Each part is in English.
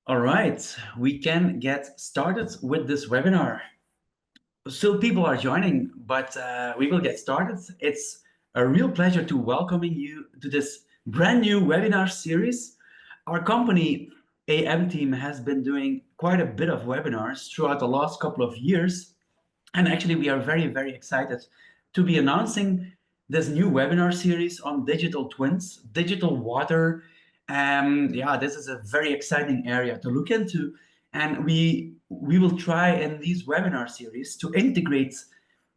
All right, we can get started with this webinar. Still people are joining, but we will get started. It's a real pleasure to welcoming you to this brand new webinar series. Our company, AM Team, has been doing quite a bit of webinars throughout the last couple of years. And actually, we are very, very excited to be announcing this new webinar series on digital twins, digital water. Yeah, this is a very exciting area to look into. And we will try in these webinar series to integrate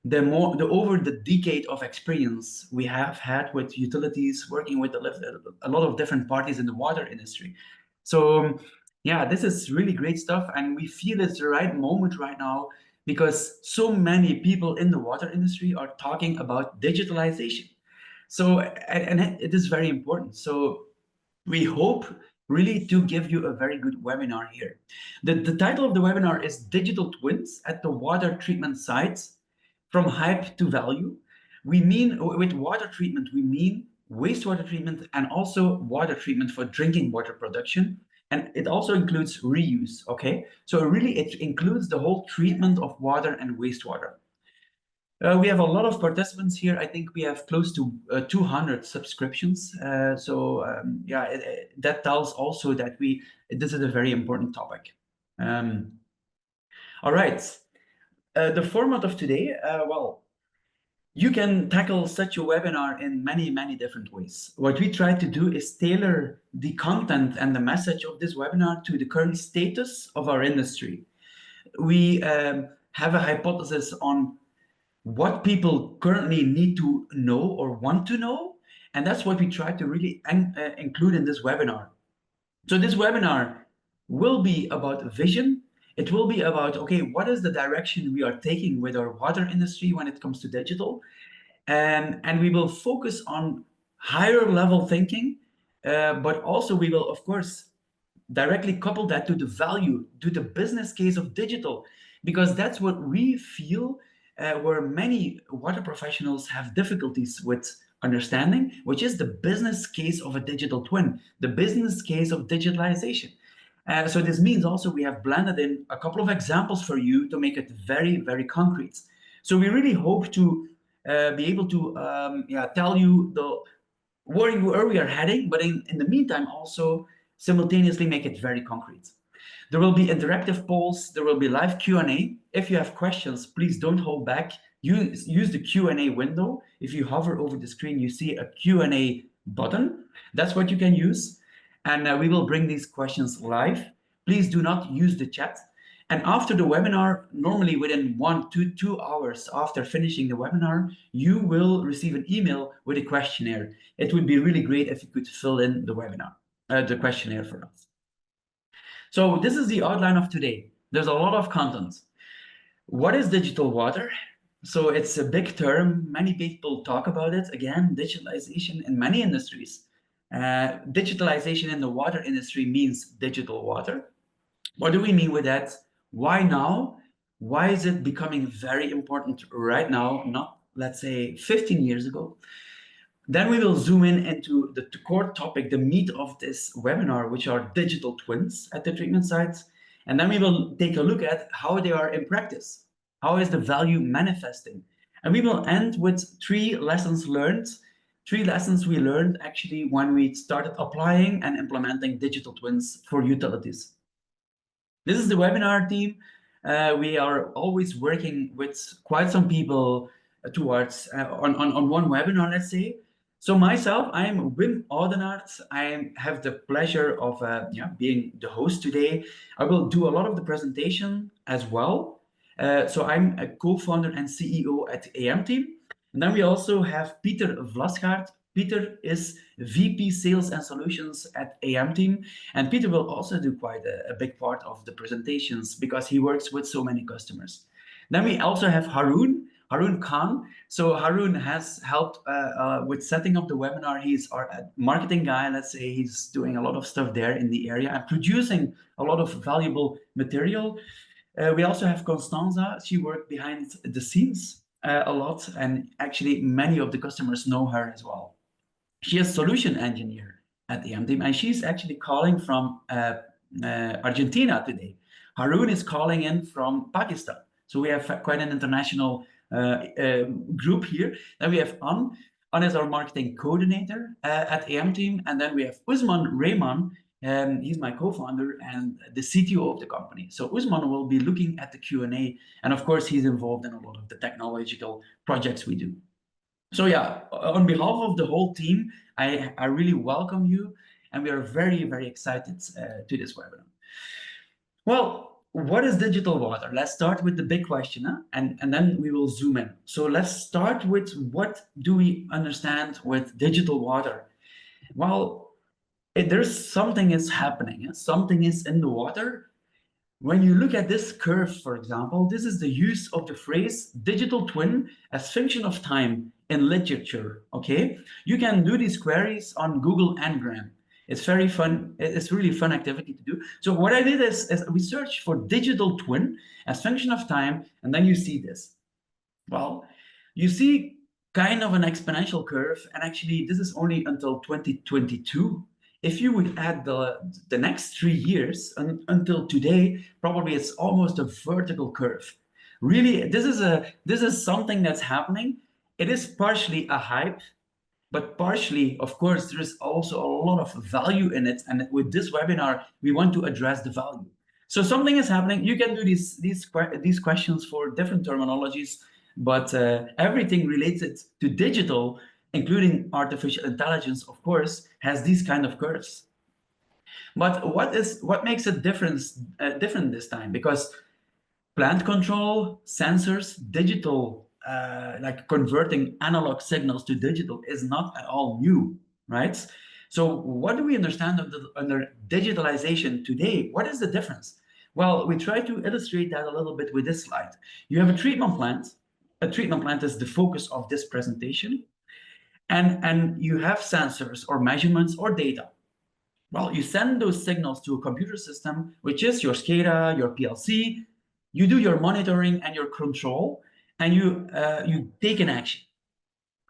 the over the decade of experience we have had with utilities, working with a lot of different parties in the water industry. So yeah, this is really great stuff, and we feel it's the right moment right now because so many people in the water industry are talking about digitalization. So, and it is very important. So we hope really to give you a very good webinar here. The title of the webinar is Digital Twins at the Water Treatment Sites from Hype to Value. We mean, with water treatment, we mean wastewater treatment and also water treatment for drinking water production. And it also includes reuse, okay? So really it includes the whole treatment of water and wastewater. We have a lot of participants here. I think we have close to 200 subscriptions. Yeah, that tells also that this is a very important topic. All right. The format of today, well, you can tackle such a webinar in many, many different ways. What we try to do is tailor the content and the message of this webinar to the current status of our industry. We have a hypothesis on what people currently need to know or want to know. And that's what we try to really include in this webinar. So this webinar will be about vision. It will be about, okay, what is the direction we are taking with our water industry when it comes to digital? And we will focus on higher level thinking, but also we will, of course, directly couple that to the value, to the business case of digital, because that's what we feel where many water professionals have difficulties with understanding, which is the business case of a digital twin, the business case of digitalization. So this means also we have blended in a couple of examples for you to make it very, very concrete. So we really hope to be able to tell you where we are heading, but in the meantime also simultaneously make it very concrete. There will be interactive polls, there will be live Q&A. If you have questions, please don't hold back. Use the Q&A window. If you hover over the screen, you see a Q&A button. That's what you can use. And we will bring these questions live. Please do not use the chat. And after the webinar, normally within 1 to 2 hours after finishing the webinar, you will receive an email with a questionnaire. It would be really great if you could fill in the questionnaire for us. So this is the outline of today. There's a lot of content. What is digital water? So it's a big term. Many people talk about it. Again, digitalization in many industries. Digitalization in the water industry means digital water. What do we mean with that? Why now? Why is it becoming very important right now, not, let's say, 15 years ago? Then we will zoom in into the core topic, the meat of this webinar, which are digital twins at the treatment sites. And then we will take a look at how they are in practice. How is the value manifesting? And we will end with 3 lessons learned, 3 lessons we learned actually when we started applying and implementing digital twins for utilities. This is the webinar team. We are always working with quite some people towards on one webinar, let's say. So myself, I'm Wim Oudenaert. I have the pleasure of being the host today. I will do a lot of the presentation as well. So I'm a co-founder and CEO at AM Team. And then we also have Pieter Vlasgaard. Pieter is VP Sales and Solutions at AM Team. And Pieter will also do quite a big part of the presentations because he works with so many customers. Then we also have Haroon Khan. So Haroon has helped with setting up the webinar. He's our marketing guy, let's say. He's doing a lot of stuff there in the area and producing a lot of valuable material. We also have Constanza. She worked behind the scenes a lot, and actually many of the customers know her as well. She is solution engineer at the AM Team, and she's actually calling from Argentina today. Haroon is calling in from Pakistan. So we have quite an international group here. Then we have An. An is our marketing coordinator at AM Team. And then we have Usman Rehman. He's my co-founder and the CTO of the company. So Usman will be looking at the Q&A. And of course, he's involved in a lot of the technological projects we do. So yeah, on behalf of the whole team, I really welcome you. And we are very, very excited to this webinar. Well, what is digital water? Let's start with the big question, huh? and then we will zoom in. So let's start with what do we understand with digital water? Well, there's something is happening. Something is in the water. When you look at this curve, for example, this is the use of the phrase digital twin as function of time in literature, okay? You can do these queries on Google Ngram. It's very fun. It's really fun activity to do. So what I did is we searched for digital twin as function of time, and then you see this. Well, you see kind of an exponential curve, and actually this is only until 2022. If you would add the next 3 years until today, probably it's almost a vertical curve. Really, this is something that's happening. It is partially a hype, but partially, of course, there is also a lot of value in it. And with this webinar, we want to address the value. So something is happening. You can do these questions for different terminologies, but everything related to digital, including artificial intelligence, of course, has these kind of curves. But what makes it different this time? Because plant control, sensors, digital, like converting analog signals to digital is not at all new, right? So what do we understand under digitalization today? What is the difference? Well, we try to illustrate that a little bit with this slide. You have a treatment plant. A treatment plant is the focus of this presentation. And you have sensors or measurements or data. Well, you send those signals to a computer system, which is your SCADA, your PLC. You do your monitoring and your control, and you take an action.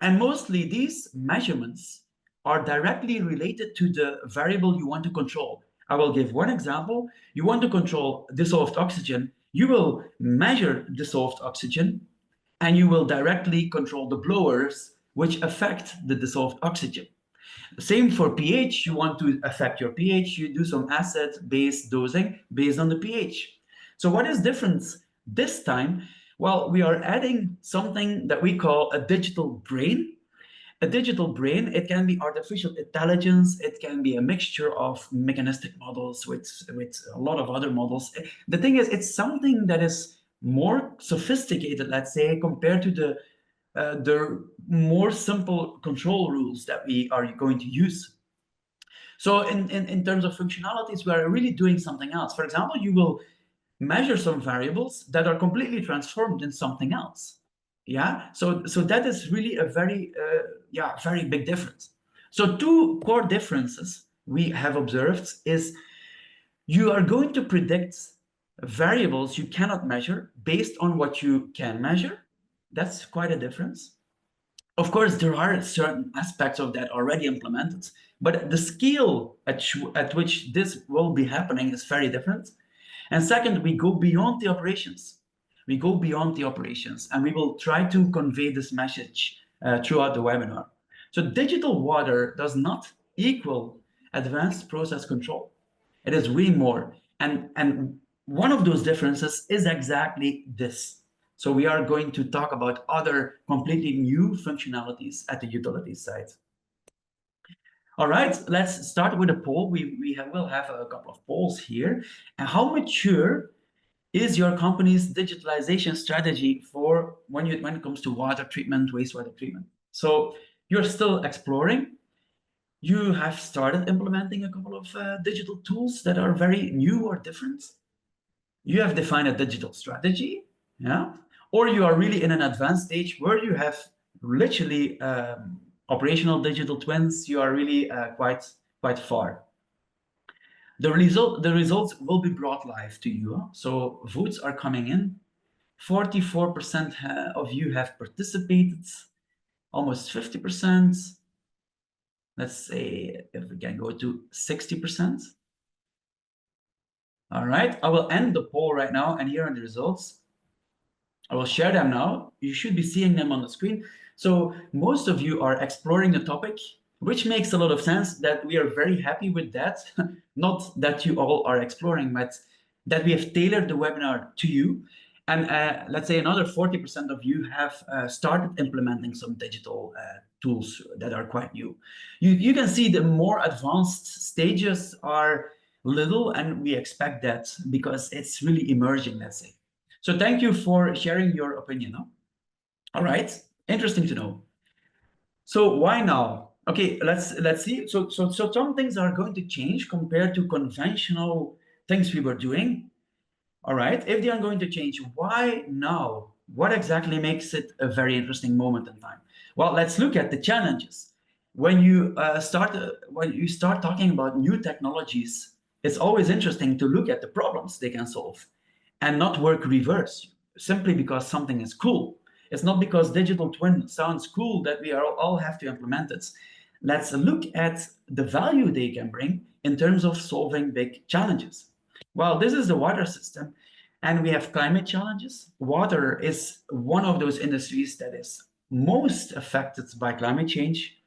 And mostly these measurements are directly related to the variable you want to control. I will give one example. You want to control dissolved oxygen. You will measure dissolved oxygen, and you will directly control the blowers, which affect the dissolved oxygen. Same for pH. You want to affect your pH. You do some acid-based dosing based on the pH. So what is different this time? Well, we are adding something that we call a digital brain. A digital brain, it can be artificial intelligence. It can be a mixture of mechanistic models with a lot of other models. The thing is, it's something that is more sophisticated, let's say, compared to the more simple control rules that we are going to use. So in terms of functionalities, we are really doing something else. For example, you will measure some variables that are completely transformed in something else. Yeah, so that is really a very very big difference. So two core differences we have observed is you are going to predict variables you cannot measure based on what you can measure. That's quite a difference. Of course, there are certain aspects of that already implemented, but the scale at which this will be happening is very different. And second, we go beyond the operations. We go beyond the operations, and we will try to convey this message throughout the webinar. So digital water does not equal advanced process control. It is way more. And one of those differences is exactly this. So we are going to talk about other completely new functionalities at the utility side. All right, let's start with a poll. Will have a couple of polls here. And how mature is your company's digitalization strategy for when it comes to water treatment, wastewater treatment? So you're still exploring. You have started implementing a couple of digital tools that are very new or different. You have defined a digital strategy, yeah, or you are really in an advanced stage where you have literally operational digital twins. You are really quite far. The results will be brought live to you. So votes are coming in. 44% of you have participated, almost 50%. Let's say if we can go to 60%. All right, I will end the poll right now, and here are the results. I will share them now. You should be seeing them on the screen. So most of you are exploring the topic, which makes a lot of sense that we are very happy with that. Not that you all are exploring, but that we have tailored the webinar to you. And let's say another 40% of you have started implementing some digital tools that are quite new. You can see the more advanced stages are little, and we expect that because it's really emerging, let's say. So thank you for sharing your opinion. Huh? All right, interesting to know. So why now? Okay, let's see. So some things are going to change compared to conventional things we were doing. All right, if they are going to change, why now? What exactly makes it a very interesting moment in time? Well, let's look at the challenges. When you start talking about new technologies, it's always interesting to look at the problems they can solve and not work reverse simply because something is cool. It's not because digital twin sounds cool that we all have to implement it. Let's look at the value they can bring in terms of solving big challenges. Well, this is the water system, and we have climate challenges. Water is one of those industries that is most affected by climate change.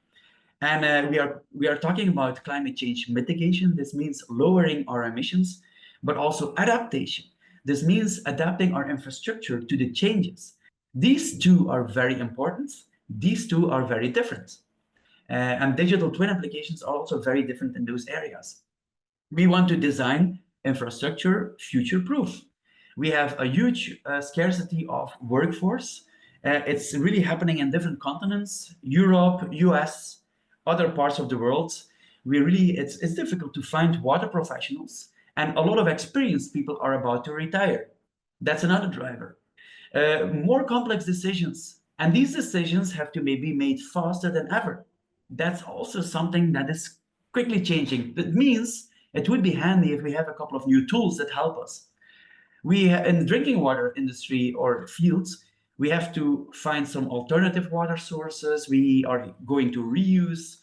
And we are talking about climate change mitigation. This means lowering our emissions, but also adaptation. This means adapting our infrastructure to the changes. These two are very important. These two are very different. And digital twin applications are also very different in those areas. We want to design infrastructure future-proof. We have a huge scarcity of workforce. It's really happening in different continents, Europe, US, other parts of the world. It's difficult to find water professionals, and a lot of experienced people are about to retire. That's another driver. More complex decisions, and these decisions have to maybe made faster than ever. That's also something that is quickly changing. That means it would be handy if we have a couple of new tools that help us. In the drinking water industry or fields, we have to find some alternative water sources. We are going to reuse.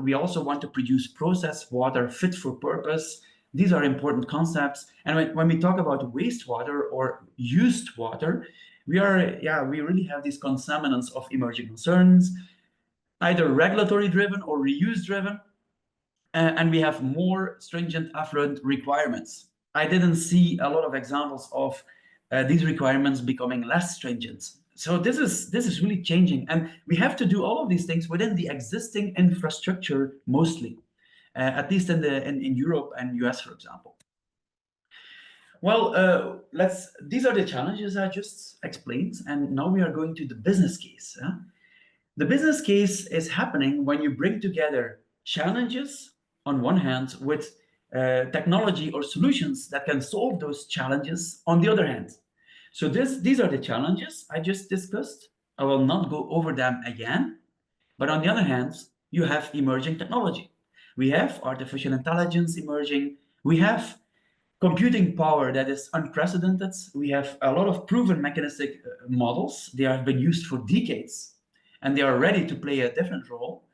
We also want to produce processed water fit for purpose. These are important concepts. And when we talk about wastewater or used water, we really have these contaminants of emerging concerns, either regulatory driven or reuse driven. And we have more stringent affluent requirements. I didn't see a lot of examples of these requirements becoming less stringent. So this is really changing, and we have to do all of these things within the existing infrastructure mostly, at least in Europe and US, for example. Well, these are the challenges I just explained, and now we are going to the business case. The business case is happening when you bring together challenges on one hand with technology or solutions that can solve those challenges on the other hand. So these are the challenges I just discussed. I will not go over them again. But on the other hand, you have emerging technology. We have artificial intelligence emerging. We have computing power that is unprecedented. We have a lot of proven mechanistic models. They have been used for decades, and they are ready to play a different role.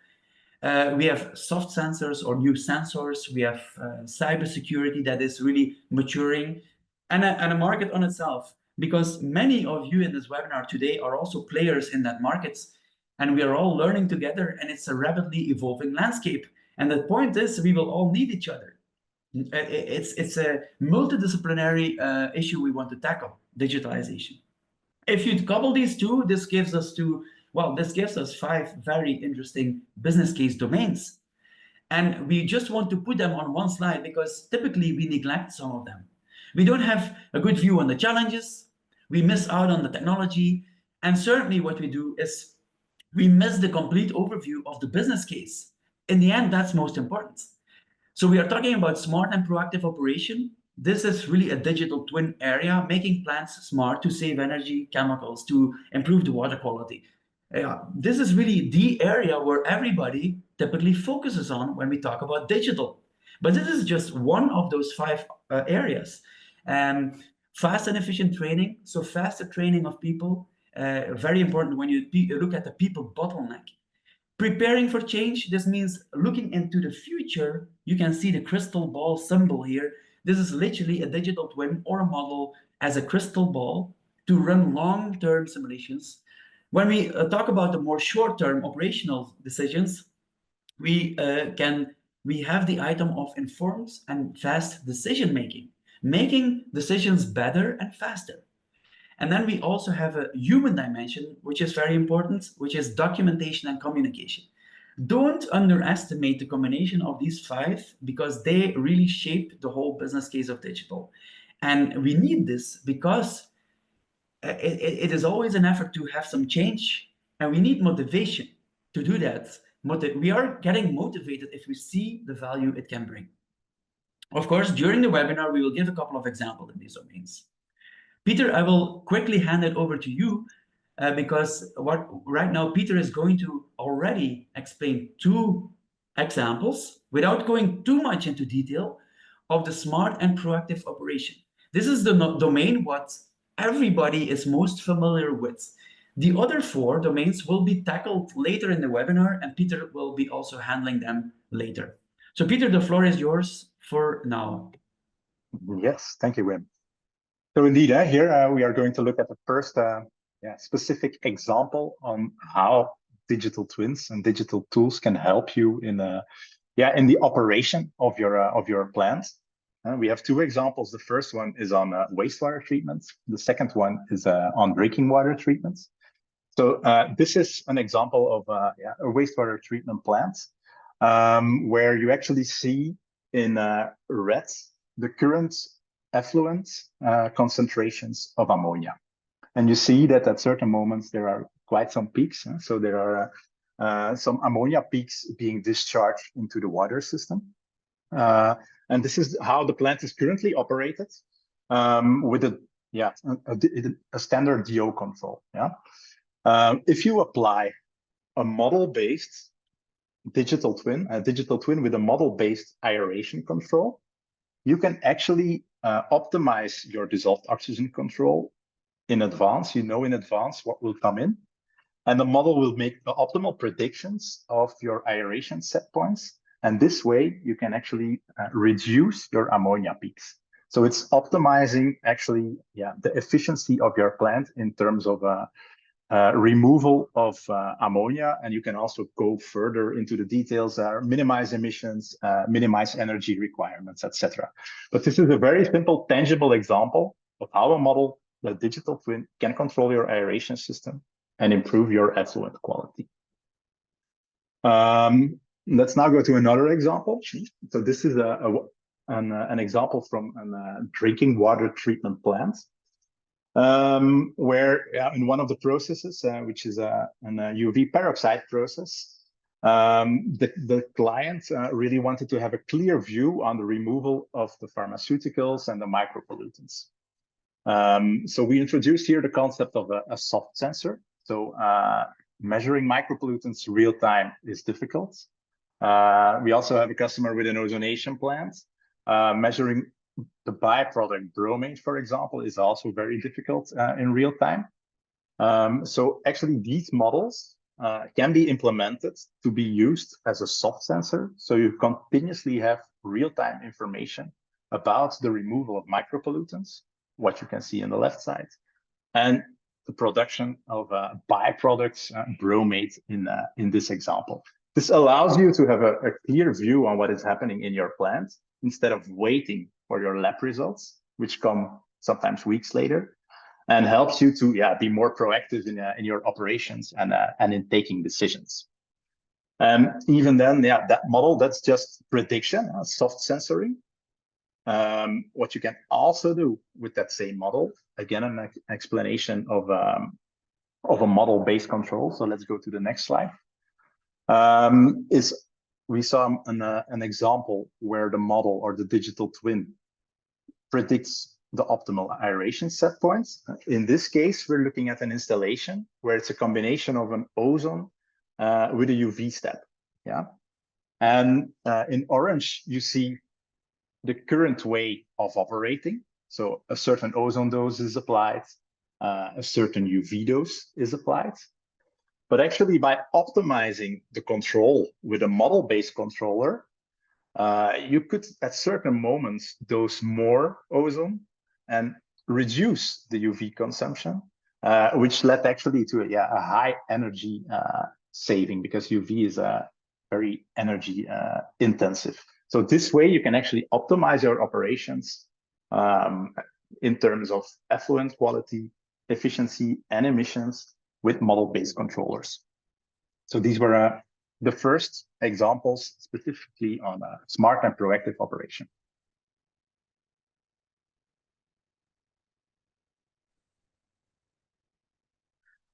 We have soft sensors or new sensors. We have cybersecurity that is really maturing, and a market on itself. Because many of you in this webinar today are also players in that market, and we are all learning together, and it's a rapidly evolving landscape. And the point is, we will all need each other. It's a multidisciplinary issue we want to tackle, digitalization. If you couple these two, this gives us five very interesting business case domains. And we just want to put them on one slide because typically we neglect some of them. We don't have a good view on the challenges, we miss out on the technology, and certainly what we do is we miss the complete overview of the business case. In the end, that's most important. So we are talking about smart and proactive operation. This is really a digital twin area, making plants smart to save energy, chemicals, to improve the water quality. This is really the area where everybody typically focuses on when we talk about digital. But this is just one of those five areas. Fast and efficient training, so faster training of people, very important when you look at the people bottleneck. Preparing for change, this means looking into the future. You can see the crystal ball symbol here. This is literally a digital twin or a model as a crystal ball to run long-term simulations. When we talk about the more short-term operational decisions, we we have the item of informed and fast decision making, making decisions better and faster. And then we also have a human dimension, which is very important, which is documentation and communication. Don't underestimate the combination of these five because they really shape the whole business case of digital. And we need this because it is always an effort to have some change, and we need motivation to do that. We are getting motivated if we see the value it can bring. Of course, during the webinar, we will give a couple of examples in these domains. Peter, I will quickly hand it over to you because right now Peter is going to already explain two examples without going too much into detail of the smart and proactive operation. This is the domain what everybody is most familiar with. The other four domains will be tackled later in the webinar, and Peter will be also handling them later. So Peter, the floor is yours for now. Yes, thank you, Wim. So indeed, here we are going to look at the first specific example on how digital twins and digital tools can help you in the operation of your plant. We have two examples. The first one is on wastewater treatment. The second one is on drinking water treatment. So this is an example of a wastewater treatment plant where you actually see in red the current effluent concentrations of ammonia. And you see that at certain moments there are quite some peaks. So there are some ammonia peaks being discharged into the water system. And this is how the plant is currently operated with a standard DO control. If you apply a model-based digital twin with a model-based aeration control, you can actually optimize your dissolved oxygen control in advance. You know in advance what will come in, and the model will make the optimal predictions of your aeration set points. And this way, you can actually reduce your ammonia peaks. So it's optimizing actually, the efficiency of your plant in terms of removal of ammonia, and you can also go further into the details, minimize emissions, minimize energy requirements, etc. But this is a very simple, tangible example of how a model, the digital twin, can control your aeration system and improve your effluent quality. Let's now go to another example. So this is an example from a drinking water treatment plant. Where in one of the processes, which is an UV peroxide process, the client really wanted to have a clear view on the removal of the pharmaceuticals and the micropollutants. So we introduced here the concept of a soft sensor. So measuring micropollutants real time is difficult. We also have a customer with an ozonation plant. Measuring the byproduct bromate, for example, is also very difficult in real time. So actually these models can be implemented to be used as a soft sensor. So you continuously have real-time information about the removal of micropollutants, what you can see on the left side, and the production of byproducts, bromate in this example. This allows you to have a clear view on what is happening in your plant instead of waiting for your lab results, which come sometimes weeks later, and helps you to be more proactive in your operations and in taking decisions. And even then, that model, that's just prediction, soft sensoring. What you can also do with that same model, again, an explanation of a model-based control. So let's go to the next slide. Is we saw an example where the model or the digital twin predicts the optimal aeration set points. In this case, we're looking at an installation where it's a combination of an ozone with a UV step. And in orange, you see the current way of operating. So a certain ozone dose is applied, a certain UV dose is applied. But actually, by optimizing the control with a model-based controller, you could at certain moments dose more ozone and reduce the UV consumption, which led actually to a high energy saving, because UV is very energy intensive. So this way you can actually optimize your operations in terms of effluent quality, efficiency, and emissions with model-based controllers. So these were the first examples specifically on smart and proactive operation.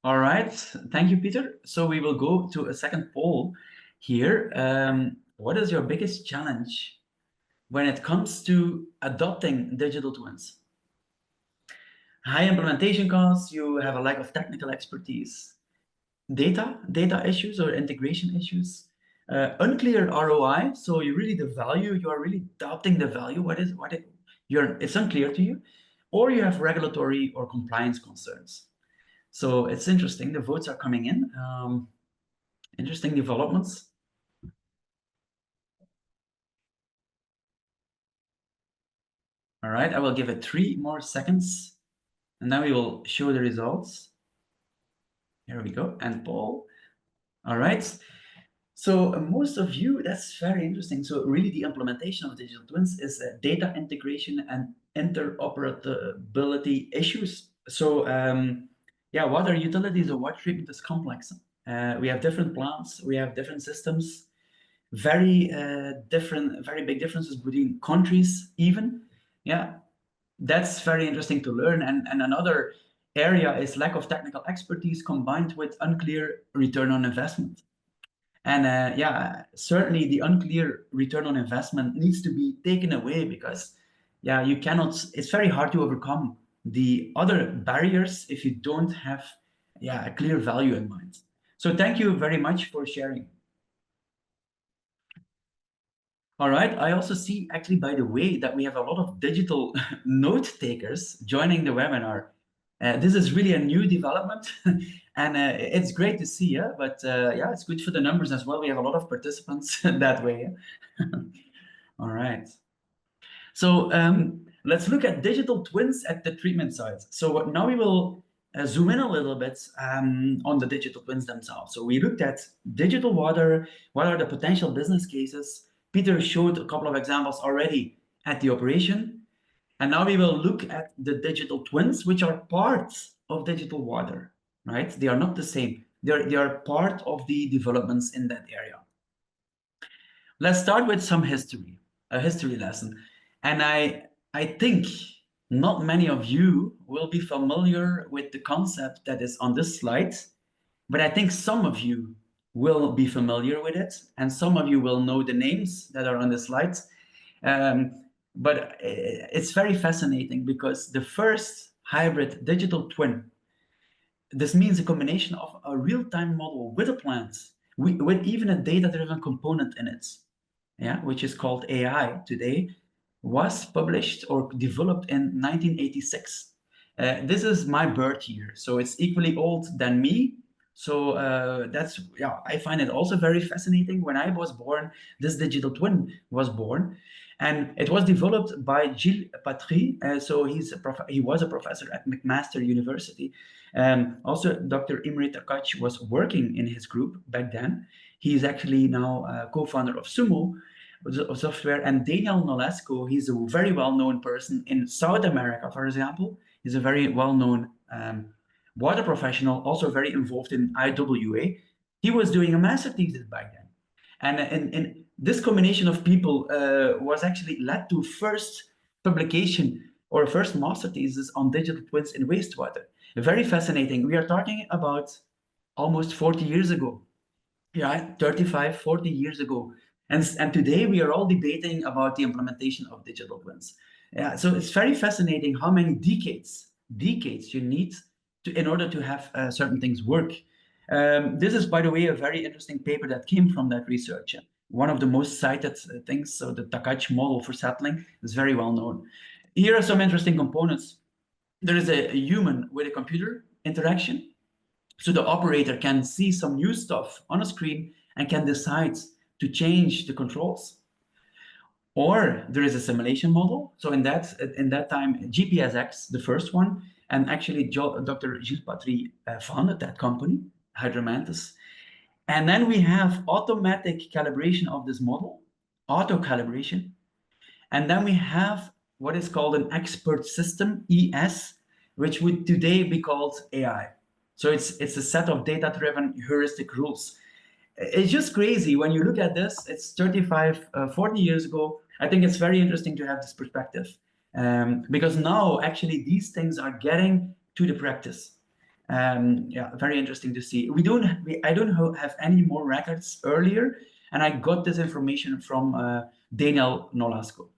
All right, thank you, Peter. So we will go to a second poll here. What is your biggest challenge when it comes to adopting digital twins? High implementation costs, you have a lack of technical expertise, data issues or integration issues, unclear ROI. So you really you are really doubting the value. It's unclear to you, or you have regulatory or compliance concerns. So it's interesting. The votes are coming in. Interesting developments. All right, I will give it 3 more seconds, and then we will show the results. Here we go, and poll. All right. So most of you, that's very interesting. So really the implementation of digital twins is data integration and interoperability issues. So yeah, water utilities or water treatment is complex. We have different plants, we have different systems, very very big differences between countries even. Yeah, that's very interesting to learn. And another area is lack of technical expertise combined with unclear return on investment. And yeah, certainly the unclear return on investment needs to be taken away, because yeah, you cannot, it's very hard to overcome the other barriers if you don't have a clear value in mind. So thank you very much for sharing. All right, I also see actually, by the way, that we have a lot of digital note takers joining the webinar. This is really a new development and it's great to see, yeah? But yeah, it's good for the numbers as well. We have a lot of participants that way. All right. So let's look at digital twins at the treatment sites. So now we will zoom in a little bit on the digital twins themselves. So we looked at digital water, what are the potential business cases. Peter showed a couple of examples already at the operation. And now we will look at the digital twins, which are parts of digital water, right? They are not the same. They are part of the developments in that area. Let's start with some history, a history lesson. And I think not many of you will be familiar with the concept that is on this slide, but I think some of you will be familiar with it, and some of you will know the names that are on the slides. But it's very fascinating, because the first hybrid digital twin, this means a combination of a real-time model with a plant, with even a data-driven component in it, yeah, which is called AI today, was published or developed in 1986. This is my birth year, so it's equally old than me. So that's, yeah, I find it also very fascinating. When I was born, this digital twin was born, and it was developed by Gilles Patry. So he was a professor at McMaster University. Also, Dr. Imre Takacs was working in his group back then. He is actually now co-founder of Sumo software, and Daniel Nolasco, he's a very well-known person in South America, for example. He's a very well-known water professional, also very involved in IWA. He was doing a master thesis back then. And this combination of people was actually led to first publication or first master thesis on digital twins in wastewater. Very fascinating. We are talking about almost 40 years ago. Yeah, 35, 40 years ago. And today we are all debating about the implementation of digital twins. Yeah, so it's very fascinating how many decades you need in order to have certain things work. This is, by the way, a very interesting paper that came from that research. One of the most cited things, so the Takacs model for settling, is very well known. Here are some interesting components. There is a human with a computer interaction. So the operator can see some new stuff on a screen and can decide to change the controls. or there is a simulation model. So in that time, GPSX, the first one, and actually Dr. Gilles Patry founded that company, Hydromantis. And then we have automatic calibration of this model, auto calibration. And then we have what is called an expert system, ES, which would today be called AI. So it's a set of data-driven heuristic rules. It's just crazy when you look at this. It's 35, 40 years ago. I think it's very interesting to have this perspective, because now actually these things are getting to the practice. Yeah, very interesting to see. I don't have any more records earlier, and I got this information from Daniel Nolasco.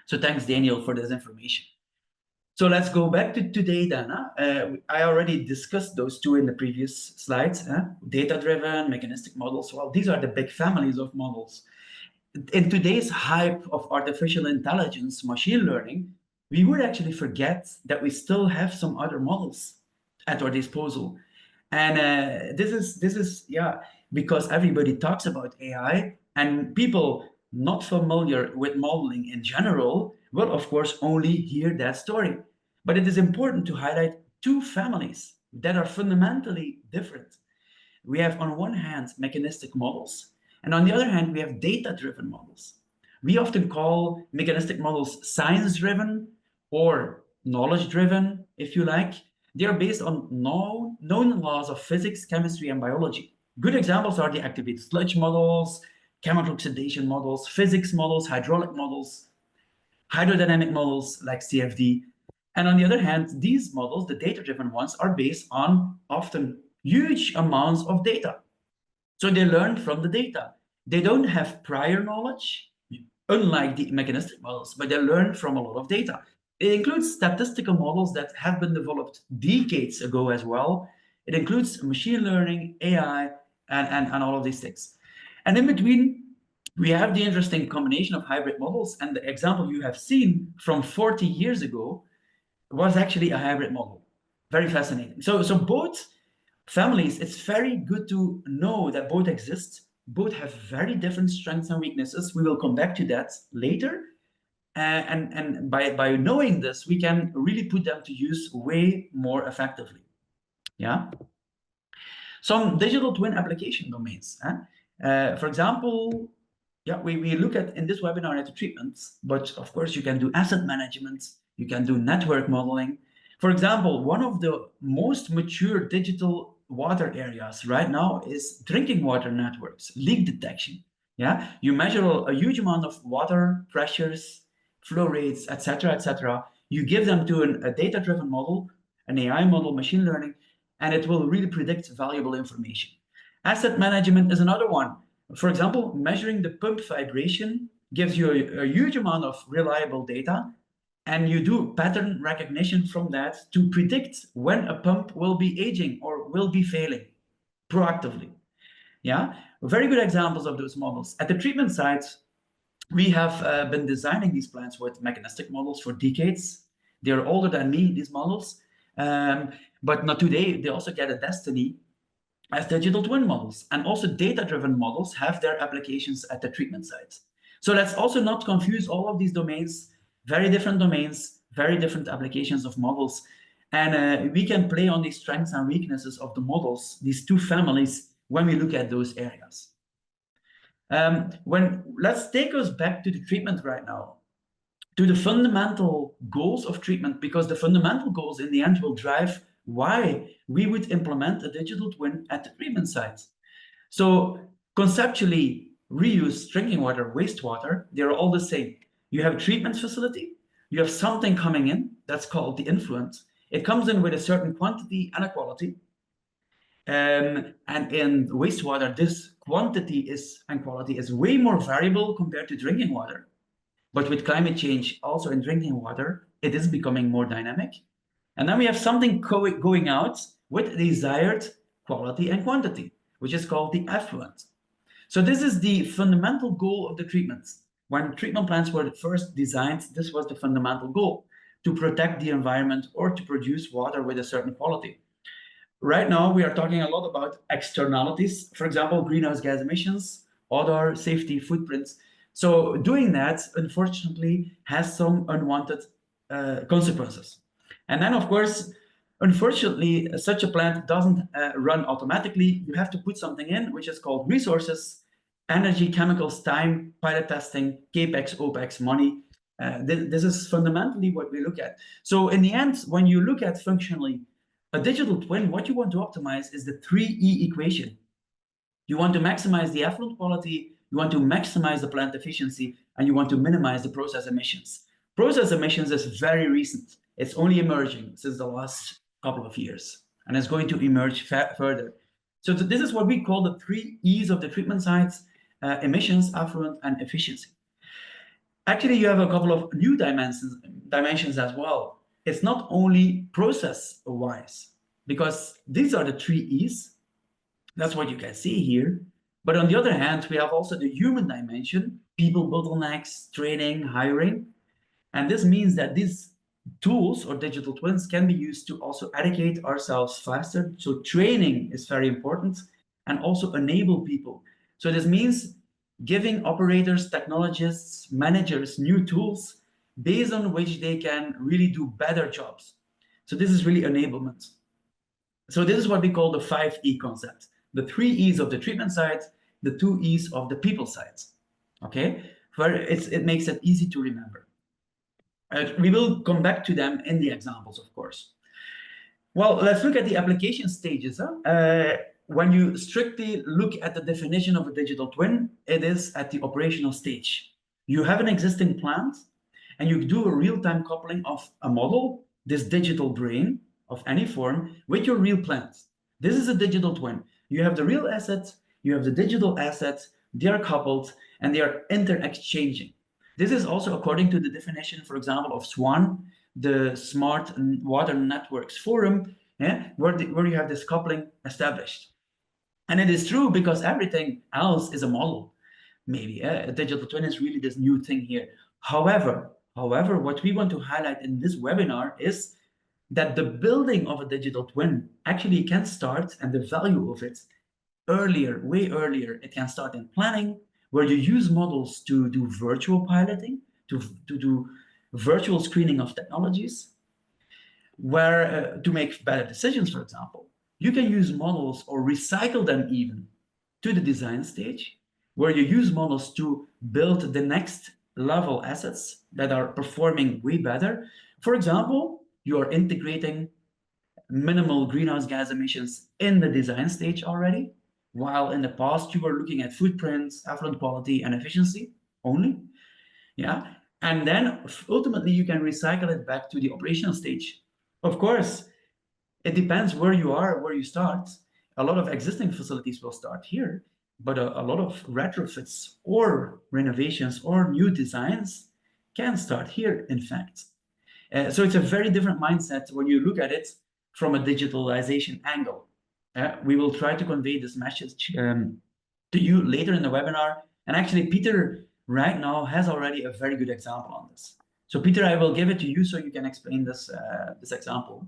So thanks, Daniel, for this information. So let's go back to today then. I already discussed those two in the previous slides. Data-driven, mechanistic models. Well, these are the big families of models. In today's hype of artificial intelligence, machine learning, we would actually forget that we still have some other models at our disposal. And this is yeah, because everybody talks about AI, and people not familiar with modeling in general will of course only hear that story. But it is important to highlight two families that are fundamentally different. We have on one hand mechanistic models, and on the other hand we have data-driven models. We often call mechanistic models science-driven or knowledge-driven, if you like. They are based on known laws of physics, chemistry, and biology. Good examples are the activated sludge models, chemical oxidation models, physics models, hydraulic models, hydrodynamic models like CFD. And on the other hand, these models, the data-driven ones, are based on often huge amounts of data. So they learn from the data. They don't have prior knowledge, unlike the mechanistic models, but they learn from a lot of data. It includes statistical models that have been developed decades ago as well. It includes machine learning, AI, and all of these things. And in between, we have the interesting combination of hybrid models. And the example you have seen from 40 years ago was actually a hybrid model. Very fascinating. So both families, it's very good to know that both exist. Both have very different strengths and weaknesses. We will come back to that later. And by knowing this, we can really put them to use way more effectively. Yeah. Some digital twin application domains. For example, yeah, we look at in this webinar at the treatments, but of course you can do asset management, you can do network modeling. For example, one of the most mature digital water areas right now is drinking water networks, leak detection. Yeah, you measure a huge amount of water pressures, flow rates, etc., etc. You give them to a data-driven model, an AI model, machine learning, and it will really predict valuable information. Asset management is another one. For example, measuring the pump vibration gives you a huge amount of reliable data, and you do pattern recognition from that to predict when a pump will be aging or will be failing proactively. Yeah, very good examples of those models. At the treatment sites, we have been designing these plants with mechanistic models for decades. They're older than me, these models, but not today. They also get a destiny as digital twin models, and also data-driven models have their applications at the treatment sites. So let's also not confuse all of these domains, very different domains, very different applications of models. And we can play on these strengths and weaknesses of the models, these two families, when we look at those areas. Let's take us back to the treatment right now, to the fundamental goals of treatment, because the fundamental goals in the end will drive why we would implement a digital twin at the treatment sites. So conceptually, reuse, drinking water, wastewater, they're all the same. You have a treatment facility, you have something coming in, that's called the influent. It comes in with a certain quantity and a quality. And in wastewater, this quantity and quality is way more variable compared to drinking water. But with climate change, also in drinking water, it is becoming more dynamic. And then we have something going out with desired quality and quantity, which is called the effluent. So this is the fundamental goal of the treatments. When treatment plants were first designed, this was the fundamental goal, to protect the environment or to produce water with a certain quality. Right now, we are talking a lot about externalities, for example, greenhouse gas emissions, odor, safety, footprints. So doing that, unfortunately, has some unwanted consequences. And then, of course, unfortunately, such a plant doesn't run automatically. You have to put something in, which is called resources, energy, chemicals, time, pilot testing, capex, opex, money. This is fundamentally what we look at. So in the end, when you look at functionally a digital twin, what you want to optimize is the 3E equation. You want to maximize the effluent quality, you want to maximize the plant efficiency, and you want to minimize the process emissions. Process emissions is very recent. It's only emerging since the last couple of years, and it's going to emerge further. So this is what we call the 3 E's of the treatment sites: emissions, effluent, and efficiency. Actually, you have a couple of new dimensions as well. It's not only process-wise, because these are the 3 E's. That's what you can see here. But on the other hand, we have also the human dimension: people bottlenecks, training, hiring. And this means that these tools or digital twins can be used to also educate ourselves faster. So training is very important, and also enable people. So this means giving operators, technologists, managers new tools based on which they can really do better jobs. So this is really enablement. So this is what we call the 5E concept: the 3 E's of the treatment side, the 2 E's of the people side. Okay, where it makes it easy to remember. We will come back to them in the examples, of course. Well, let's look at the application stages. When you strictly look at the definition of a digital twin, it is at the operational stage. You have an existing plant, and you do a real-time coupling of a model, this digital brain of any form, with your real plant. This is a digital twin. You have the real asset, you have the digital asset, they are coupled, and they are inter-exchanging. This is also according to the definition, for example, of SWAN, the Smart Water Networks Forum, yeah, where you have this coupling established. And it is true, because everything else is a model. Maybe a digital twin is really this new thing here. However, what we want to highlight in this webinar is that the building of a digital twin actually can start, and the value of it, earlier, way earlier. It can start in planning, where you use models to do virtual piloting, to do virtual screening of technologies, where to make better decisions, for example. You can use models or recycle them even to the design stage, where you use models to build the next level assets that are performing way better. For example, you are integrating minimal greenhouse gas emissions in the design stage already, while in the past you were looking at footprints, effluent quality, and efficiency only. Yeah. And then ultimately you can recycle it back to the operational stage. Of course, it depends where you are, where you start. A lot of existing facilities will start here, but a lot of retrofits or renovations or new designs can start here, in fact. So it's a very different mindset when you look at it from a digitalization angle. We will try to convey this message to you later in the webinar. And actually, Peter right now has already a very good example on this. So Peter, I will give it to you so you can explain this, this example.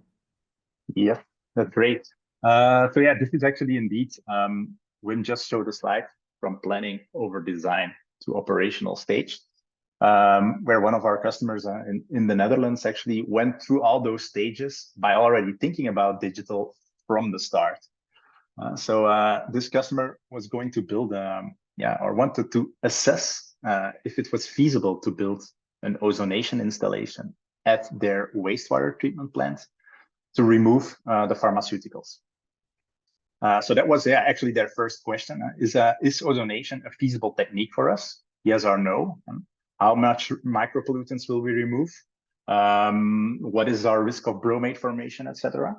Yes, that's great. So yeah, this is actually indeed, Wim just showed a slide from planning over design to operational stage, where one of our customers in the Netherlands actually went through all those stages by already thinking about digital from the start. So this customer was going to build, or wanted to assess if it was feasible to build an ozonation installation at their wastewater treatment plant to remove the pharmaceuticals. So that was actually their first question. Is ozonation a feasible technique for us? Yes or no? How much micropollutants will we remove? What is our risk of bromate formation, etc.?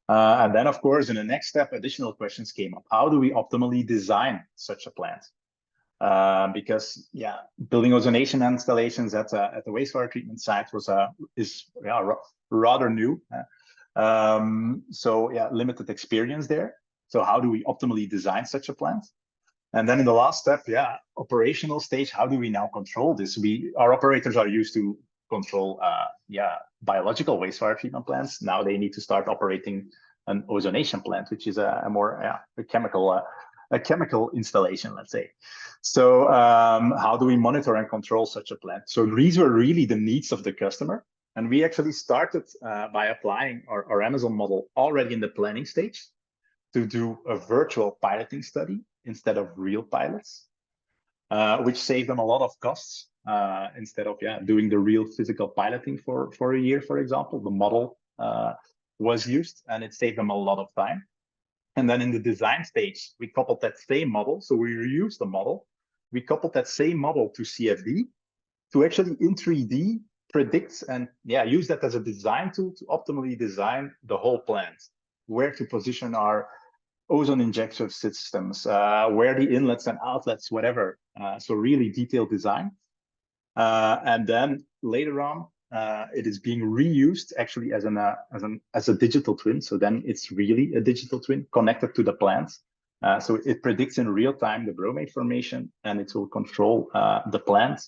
And then, of course, in the next step, additional questions came up. How do we optimally design such a plant? Because building ozonation installations at the wastewater treatment site is rather new. So limited experience there. So how do we optimally design such a plant? And then in the last step, operational stage, how do we now control this? Our operators are used to control biological wastewater treatment plants. Now they need to start operating an ozonation plant, which is a more chemical a chemical installation, let's say. So how do we monitor and control such a plant? So these were really the needs of the customer. And we actually started by applying our Amazon model already in the planning stage to do a virtual piloting study instead of real pilots, which saved them a lot of costs. Instead of doing the real physical piloting for a year, for example, the model was used and it saved them a lot of time. And then in the design stage, we coupled that same model. So we reused the model. We coupled that same model to CFD to actually in 3D predict and use that as a design tool to optimally design the whole plant, where to position our ozone injection systems, where the inlets and outlets, whatever. So really detailed design. And then later on, it is being reused actually as a digital twin. So then it's really a digital twin connected to the plant. So it predicts in real time the bromate formation and it will control the plant.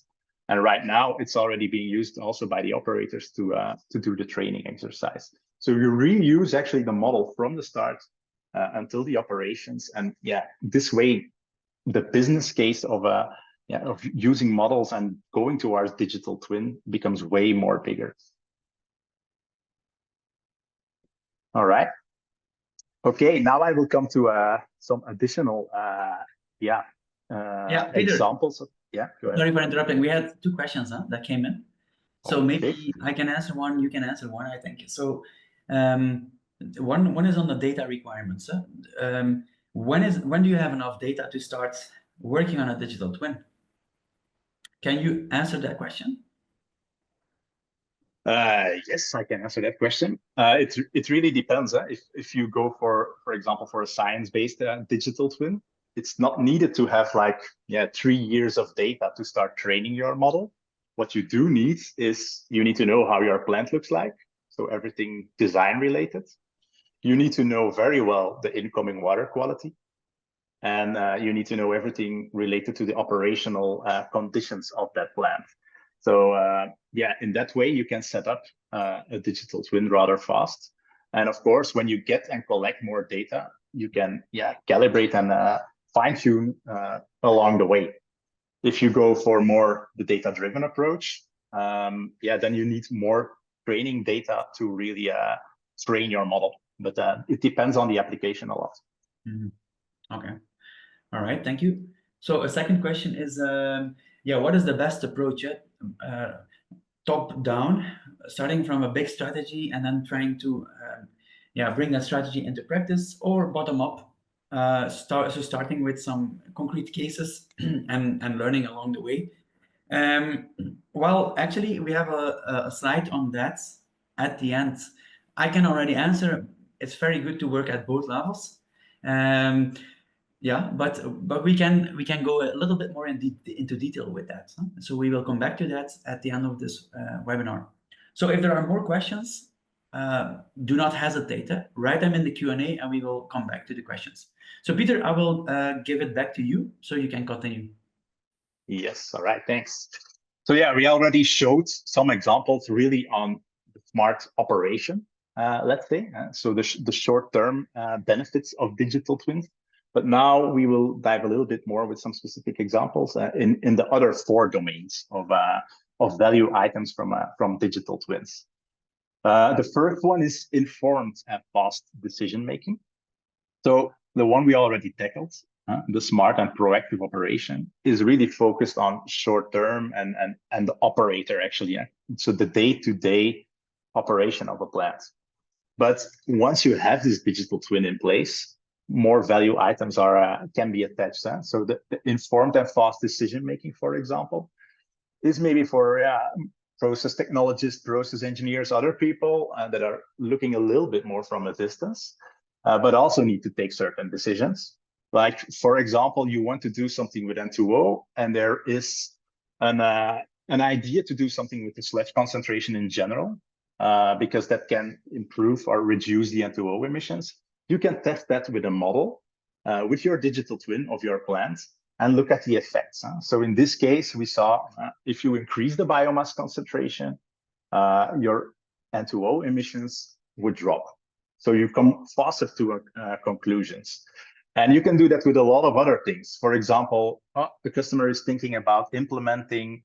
And right now it's already being used also by the operators to do the training exercise. So you reuse actually the model from the start until the operations. And this way, the business case of using models and going towards digital twin becomes way more bigger. All right. Okay, now I will come to some additional Peter, examples. Go ahead. Sorry for interrupting. We had two questions that came in. So maybe I can answer one, you can answer one, I think. So one is on the data requirements. When do you have enough data to start working on a digital twin? Can you answer that question? Yes, I can answer that question. It really depends. If you go for example, for a science-based digital twin, it's not needed to have 3 years of data to start training your model. What you do need is you need to know how your plant looks like. So everything design related. You need to know very well the incoming water quality. And you need to know everything related to the operational conditions of that plant. So in that way, you can set up a digital twin rather fast. And of course, when you get and collect more data, you can calibrate and fine tune along the way. If you go for more the data-driven approach, then you need more training data to really train your model. But it depends on the application a lot. Mm-hmm. Okay. All right. Thank you. So a second question is, what is the best approach? Top down, starting from a big strategy and then trying to bring that strategy into practice, or bottom up, starting with some concrete cases and learning along the way. Well, actually, we have a slide on that at the end. I can already answer. It's very good to work at both levels. But we can go a little bit more into detail with that. Huh? So we will come back to that at the end of this webinar. So if there are more questions, do not hesitate. Write them in the Q&A and we will come back to the questions. So Peter, I will give it back to you so you can continue. Yes, all right, thanks. So we already showed some examples really on the smart operation, let's say. So the short-term benefits of digital twins. But now we will dive a little bit more with some specific examples in the other 4 domains of value items from digital twins. The first one is informed and fast decision making. So the one we already tackled, the smart and proactive operation, is really focused on short term and the operator actually. So the day-to-day operation of a plant. But once you have this digital twin in place, more value items can be attached. So the informed and fast decision making, for example, is maybe for process technologists, process engineers, other people that are looking a little bit more from a distance, but also need to take certain decisions. Like, for example, you want to do something with N2O, and there is an idea to do something with the sludge concentration in general, because that can improve or reduce the N2O emissions. You can test that with a model, with your digital twin of your plant, and look at the effects. So in this case, we saw if you increase the biomass concentration, your N2O emissions would drop. So you come faster to conclusions. And you can do that with a lot of other things. For example, the customer is thinking about implementing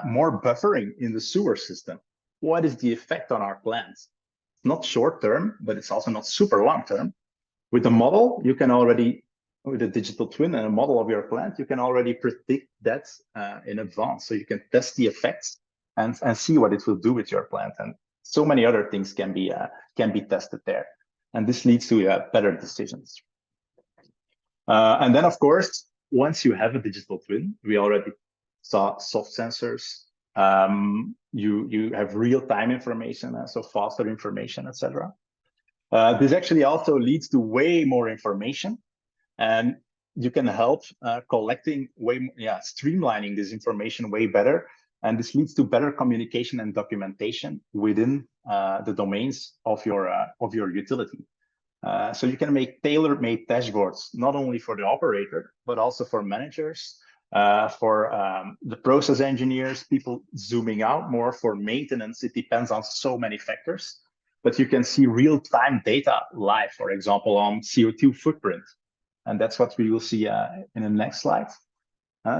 more buffering in the sewer system. What is the effect on our plants? Not short term, but it's also not super long term. With a model, you can already, with a digital twin and a model of your plant, you can already predict that in advance. So you can test the effects and see what it will do with your plant. And so many other things can be tested there. And this leads to better decisions. And then, of course, once you have a digital twin, we already saw soft sensors. You have real-time information, so faster information, etc. This actually also leads to way more information, and you can help collecting streamlining this information way better. And this leads to better communication and documentation within the domains of your utility. So you can make tailor-made dashboards, not only for the operator, but also for managers, for the process engineers, people zooming out more. For maintenance, it depends on so many factors, but you can see real-time data live, for example, on CO2 footprint. And that's what we will see in the next slide.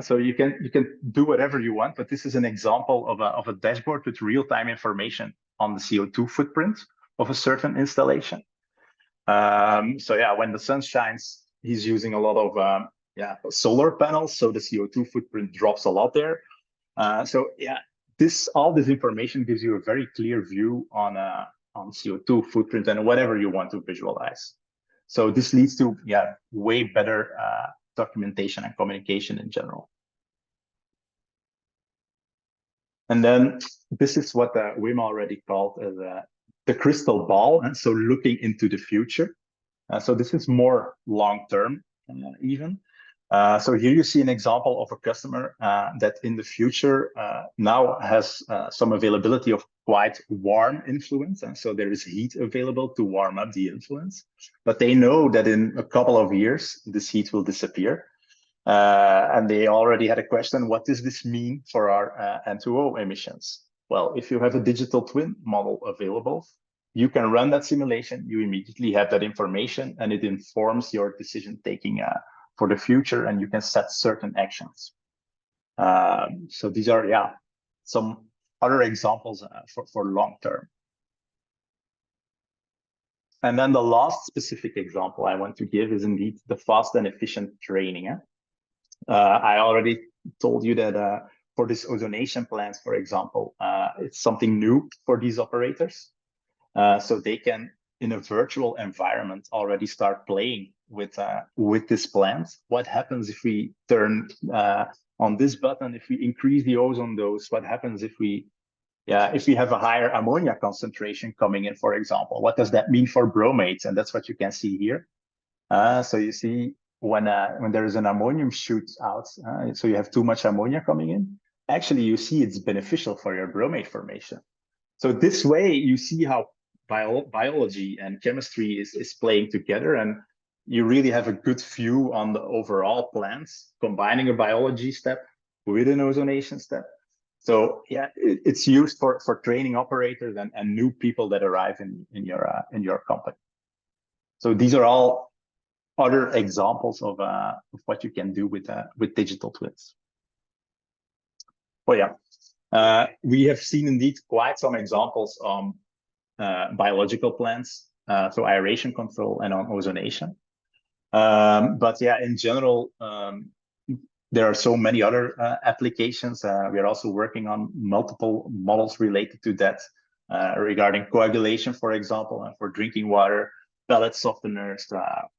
So you can do whatever you want, but this is an example of a dashboard with real-time information on the CO2 footprint of a certain installation. So yeah, when the sun shines, he's using a lot of solar panels, so the CO2 footprint drops a lot there. So yeah, all this information gives you a very clear view on CO2 footprint and whatever you want to visualize. So this leads to way better documentation and communication in general. And then this is what Wim already called as the crystal ball, and so looking into the future. So this is more long-term even. So here you see an example of a customer that in the future now has some availability of quite warm influence. And so there is heat available to warm up the influence. But they know that in a couple of years, this heat will disappear. And they already had a question, what does this mean for our N2O emissions? Well, if you have a digital twin model available, you can run that simulation, you immediately have that information, and it informs your decision-taking for the future, and you can set certain actions. So these are, some other examples for long-term. And then the last specific example I want to give is indeed the fast and efficient training. I already told you that for this ozonation plants, for example, it's something new for these operators. So they can, in a virtual environment, already start playing with this plant. What happens if we turn on this button, if we increase the ozone dose? What happens if we have a higher ammonia concentration coming in, for example? What does that mean for bromates? And that's what you can see here. So you see when there is an ammonium shoot out, so you have too much ammonia coming in, actually you see it's beneficial for your bromate formation. So this way you see how biology and chemistry is playing together, and you really have a good view on the overall plants, combining a biology step with an ozonation step. So yeah, it's used for training operators and new people that arrive in your company. So these are all other examples of what you can do with digital twins. Oh yeah, we have seen indeed quite some examples on biological plants, so aeration control and on ozonation. But yeah, in general, there are so many other applications. We are also working on multiple models related to that regarding coagulation, for example, and for drinking water, pellet softeners,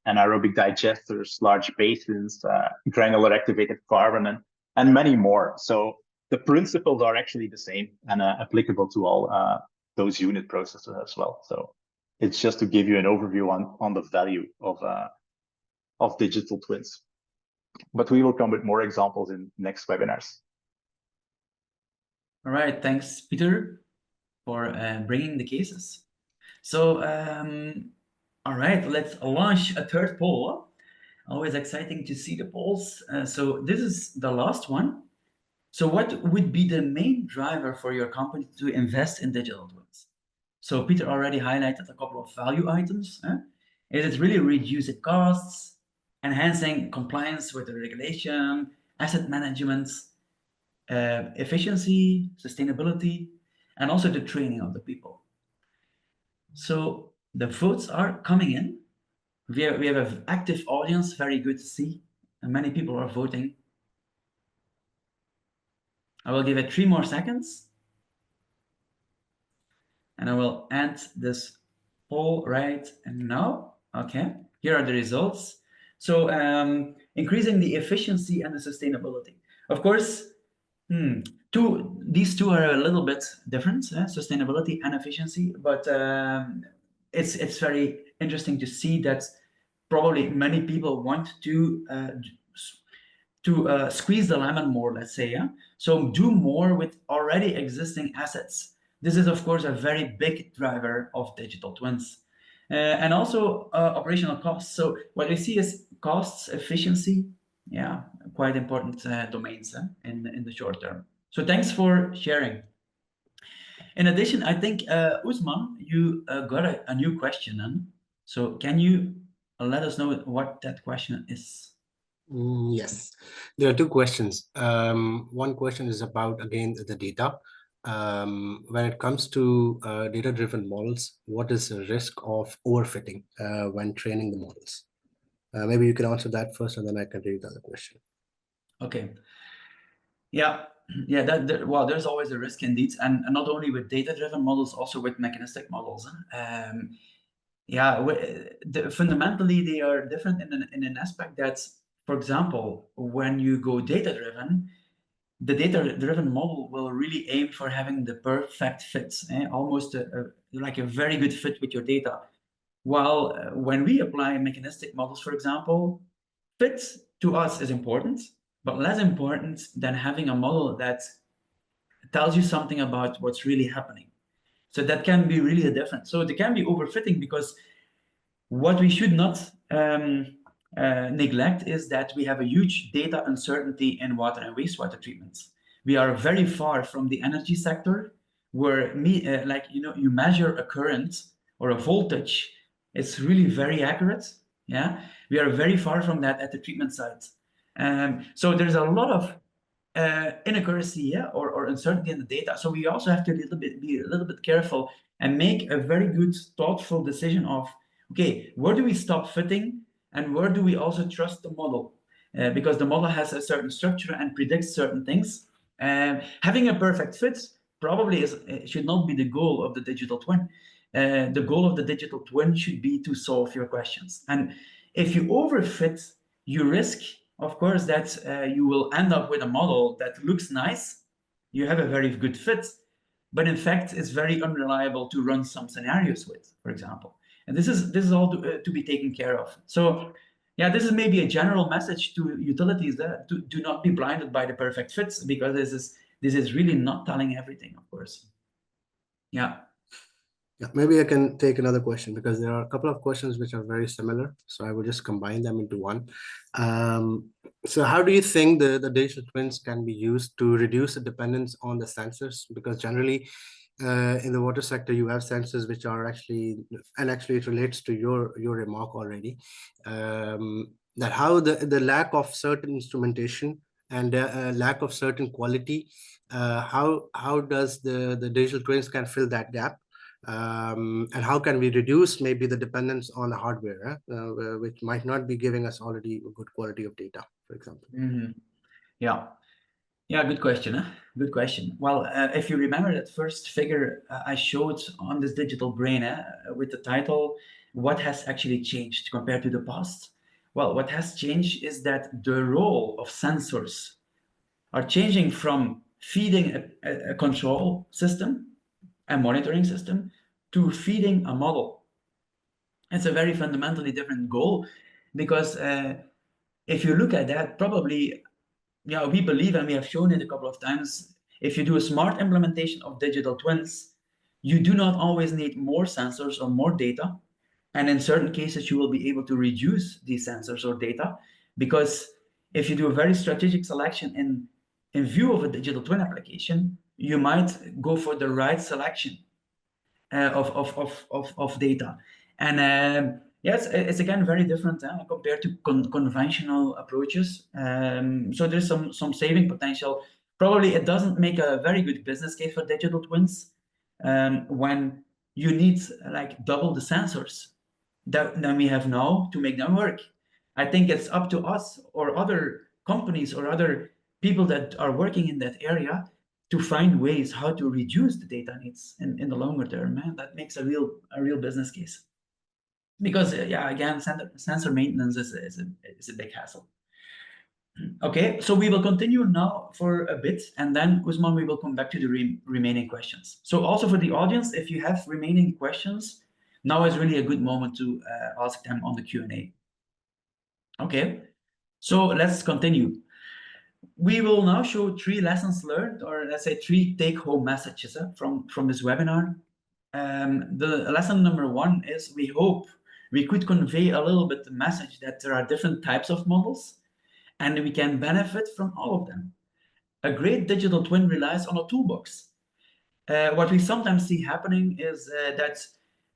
anaerobic digesters, large basins, granular activated carbon, and many more. So the principles are actually the same and applicable to all those unit processes as well. So it's just to give you an overview on the value of digital twins. But we will come with more examples in next webinars. All right, thanks, Peter, for bringing the cases. So, all right, let's launch a third poll. Always exciting to see the polls. So this is the last one. So what would be the main driver for your company to invest in digital twins? So Peter already highlighted a couple of value items. Is it really reducing costs, enhancing compliance with the regulation, asset management, efficiency, sustainability, and also the training of the people. So the votes are coming in. We have an active audience, very good to see, and many people are voting. I will give it 3 more seconds, and I will end this poll right now. Okay, here are the results. So increasing the efficiency and the sustainability. Of course, these two are a little bit different, sustainability and efficiency, but it's very interesting to see that probably many people want to squeeze the lemon more, let's say, yeah? So do more with already existing assets. This is, of course, a very big driver of digital twins. And also operational costs. So what we see is costs, efficiency, yeah, quite important domains in the short term. So thanks for sharing. In addition, I think, Usman, you got a new question. So can you let us know what that question is? Yes, there are two questions. One question is about, again, the data. When it comes to data-driven models, what is the risk of overfitting when training the models? Maybe you can answer that first, and then I can read the other question. Okay. Yeah, yeah. Well, there's always a risk indeed, and not only with data-driven models, also with mechanistic models. Yeah, fundamentally they are different in an aspect that, for example, when you go data-driven, the data-driven model will really aim for having the perfect fit, almost like a very good fit with your data. While when we apply mechanistic models, for example, fit to us is important, but less important than having a model that tells you something about what's really happening. So that can be really a difference. So there can be overfitting because what we should not neglect is that we have a huge data uncertainty in water and wastewater treatments. We are very far from the energy sector, where like you measure a current or a voltage. It's really very accurate. Yeah, we are very far from that at the treatment site. So there's a lot of inaccuracy, yeah, or uncertainty in the data. So we also have to be a little bit careful and make a very good, thoughtful decision of, okay, where do we stop fitting and where do we also trust the model? Because the model has a certain structure and predicts certain things. Having a perfect fit probably should not be the goal of the digital twin. The goal of the digital twin should be to solve your questions. And if you overfit, you risk, of course, that you will end up with a model that looks nice. You have a very good fit, but in fact, it's very unreliable to run some scenarios with, for example. And this is all to be taken care of. So, yeah, this is maybe a general message to utilities that do not be blinded by the perfect fits, because this is really not telling everything, of course. Yeah. Yeah, maybe I can take another question, because there are a couple of questions which are very similar. So I will just combine them into one. So how do you think the digital twins can be used to reduce the dependence on the sensors? Because generally, in the water sector, you have sensors which are actually, and actually it relates to your remark already, that how the lack of certain instrumentation and lack of certain quality, how does the digital twins can fill that gap? And how can we reduce maybe the dependence on the hardware, which might not be giving us already a good quality of data, for example? Yeah. Yeah, good question. Good question. Well, if you remember that first figure I showed on this digital brain with the title, what has actually changed compared to the past? Well, what has changed is that the role of sensors are changing from feeding a control system, a monitoring system, to feeding a model. It's a very fundamentally different goal, because if you look at that, probably, yeah, we believe, and we have shown it a couple of times, if you do a smart implementation of digital twins, you do not always need more sensors or more data. And in certain cases, you will be able to reduce these sensors or data, because if you do a very strategic selection in view of a digital twin application, you might go for the right selection of data. And Yes, it's again very different compared to conventional approaches. So there's some saving potential. Probably it doesn't make a very good business case for digital twins when you need like double the sensors than we have now to make them work. I think it's up to us or other companies or other people that are working in that area to find ways how to reduce the data needs in the longer term. That makes a real business case. Because yeah, again, sensor maintenance is a big hassle. Okay, so we will continue now for a bit, and then Usman, we will come back to the remaining questions. So also for the audience, if you have remaining questions, now is really a good moment to ask them on the Q&A. Okay, so let's continue. We will now show 3 lessons learned, or let's say 3 take-home messages from this webinar. The lesson number 1 is we hope we could convey a little bit the message that there are different types of models and we can benefit from all of them. A great digital twin relies on a toolbox. What we sometimes see happening is that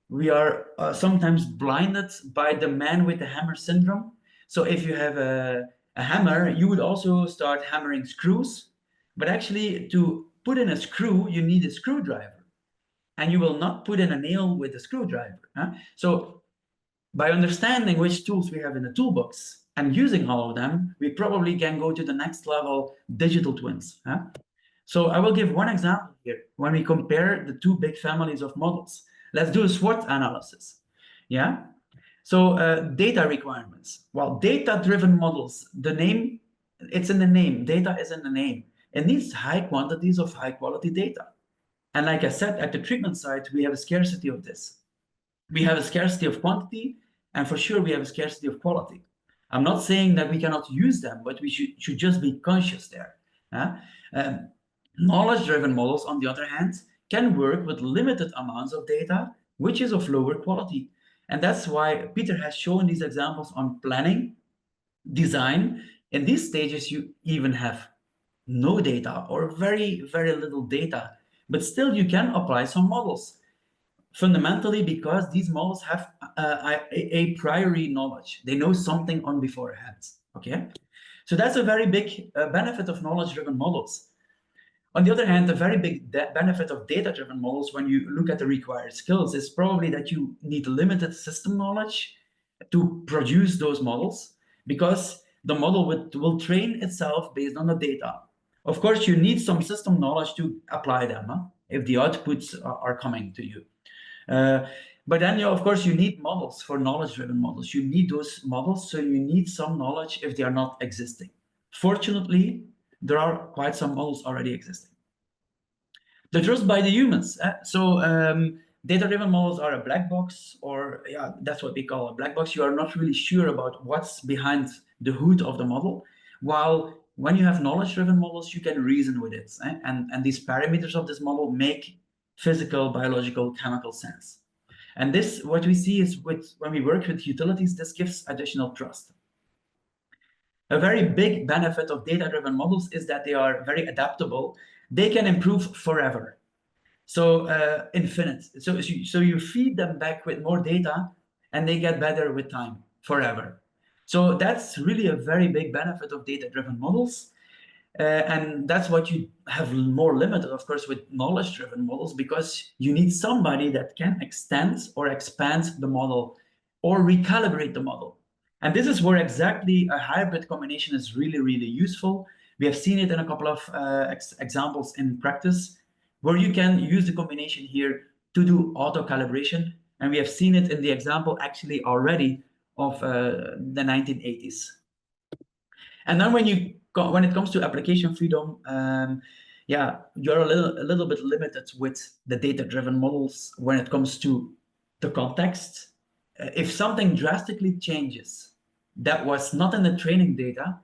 we are sometimes blinded by the man with the hammer syndrome. So if you have a hammer, you would also start hammering screws, but actually to put in a screw, you need a screwdriver. And you will not put in a nail with a screwdriver. So by understanding which tools we have in the toolbox and using all of them, we probably can go to the next level, digital twins. So I will give one example here. When we compare the 2 big families of models, let's do a SWOT analysis. Yeah. So data requirements. Well, data-driven models, the name, it's in the name. Data is in the name. It needs high quantities of high-quality data. And like I said, at the treatment site, we have a scarcity of this. We have a scarcity of quantity, and for sure we have a scarcity of quality. I'm not saying that we cannot use them, but we should just be conscious there. Knowledge-driven models, on the other hand, can work with limited amounts of data, which is of lower quality. And that's why Peter has shown these examples on planning, design. In these stages, you even have no data or very, very little data, but still you can apply some models. Fundamentally, because these models have a priori knowledge. They know something on beforehand, okay? So that's a very big benefit of knowledge-driven models. On the other hand, the very big benefit of data-driven models, when you look at the required skills, is probably that you need limited system knowledge to produce those models, because the model will train itself based on the data. Of course, you need some system knowledge to apply them if the outputs are coming to you. But then, of course, you need models for knowledge-driven models. You need those models, so you need some knowledge if they are not existing. Fortunately, there are quite some models already existing. The trust by the humans. Data-driven models are a black box, or yeah, that's what we call a black box. You are not really sure about what's behind the hood of the model. While when you have knowledge-driven models, you can reason with it. And these parameters of this model make physical, biological, chemical sense. And this, what we see is when we work with utilities, this gives additional trust. A very big benefit of data-driven models is that they are very adaptable. They can improve forever. So infinite. So you feed them back with more data and they get better with time, forever. So that's really a very big benefit of data-driven models. And that's what you have more limited, of course, with knowledge-driven models, because you need somebody that can extend or expand the model or recalibrate the model. And this is where exactly a hybrid combination is really, really useful. We have seen it in a couple of examples in practice, where you can use the combination here to do auto-calibration. And we have seen it in the example actually already of the 1980s. And then when it comes to application freedom, yeah, you're a little bit limited with the data-driven models when it comes to the context. If something drastically changes that was not in the training data,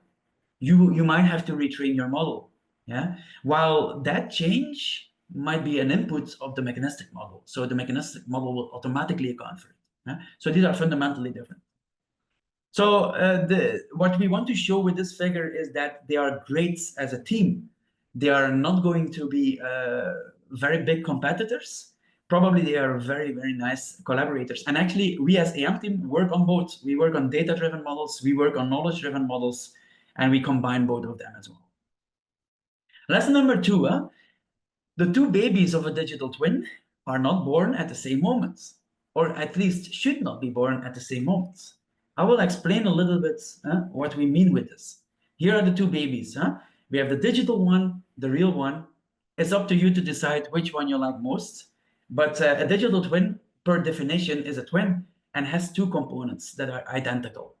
you might have to retrain your model. Yeah, while that change might be an input of the mechanistic model, so the mechanistic model will automatically account for it. Yeah? So these are fundamentally different. So what we want to show with this figure is that they are great as a team. They are not going to be very big competitors, probably they are very, very nice collaborators. And actually, we as AM team work on both. We work on data-driven models, we work on knowledge-driven models, and we combine both of them as well. Lesson number 2, the two babies of a digital twin are not born at the same moment, or at least should not be born at the same moment. I will explain a little bit what we mean with this. Here are the two babies. We have the digital one, the real one. It's up to you to decide which one you like most. But a digital twin, per definition, is a twin and has two components that are identical.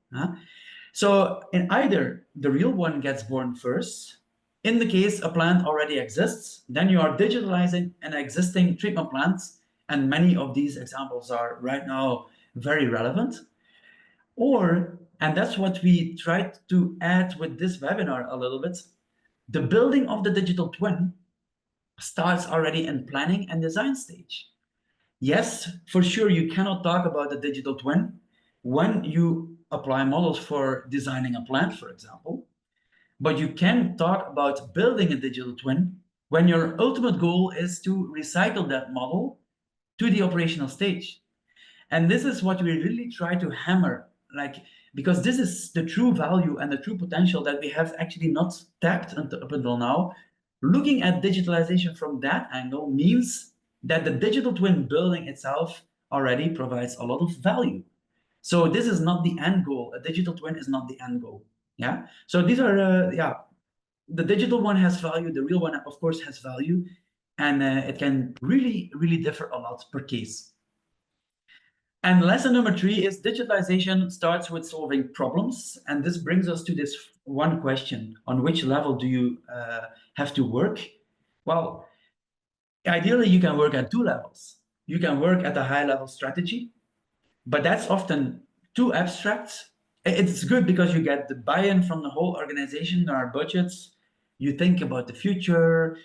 So in either the real one gets born first, in the case a plant already exists, then you are digitalizing an existing treatment plant, and many of these examples are right now very relevant. Or, and that's what we tried to add with this webinar a little bit, the building of the digital twin starts already in planning and design stage. Yes, for sure, you cannot talk about the digital twin when you apply models for designing a plant, for example, but you can talk about building a digital twin when your ultimate goal is to recycle that model to the operational stage. And this is what we really try to hammer, because this is the true value and the true potential that we have actually not tapped up until now. Looking at digitalization from that angle means that the digital twin building itself already provides a lot of value. So this is not the end goal. A digital twin is not the end goal. Yeah. So these are, the digital one has value. The real one, of course, has value. And it can really, really differ a lot per case. And lesson number 3 is digitalization starts with solving problems. And this brings us to this one question: on which level do you have to work? Well, ideally, you can work at 2 levels. You can work at a high-level strategy, but that's often too abstract. It's good because you get the buy-in from the whole organization. There are budgets. You think about the future.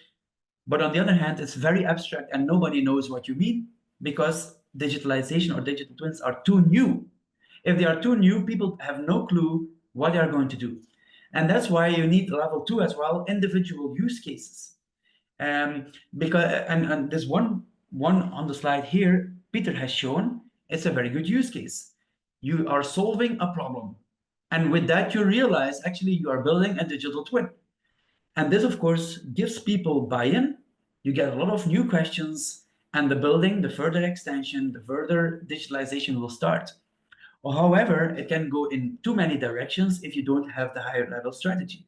But on the other hand, it's very abstract and nobody knows what you mean because digitalization or digital twins are too new. If they are too new, people have no clue what they are going to do. And that's why you need level 2 as well, individual use cases. Because and this one on the slide here, Peter has shown, it's a very good use case. You are solving a problem. And with that, you realize actually you are building a digital twin. And this, of course, gives people buy-in. You get a lot of new questions, and the building, the further extension, the further digitalization will start. However, it can go in too many directions if you don't have the higher level strategy.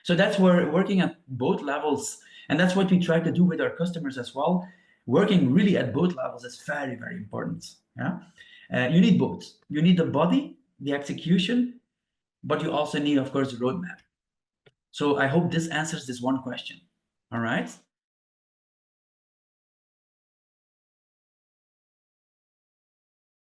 So that's where working at both levels, and that's what we try to do with our customers as well. Working really at both levels is very, very important. Yeah, you need both. You need the body, the execution, but you also need, of course, the roadmap. So I hope this answers this one question. All right.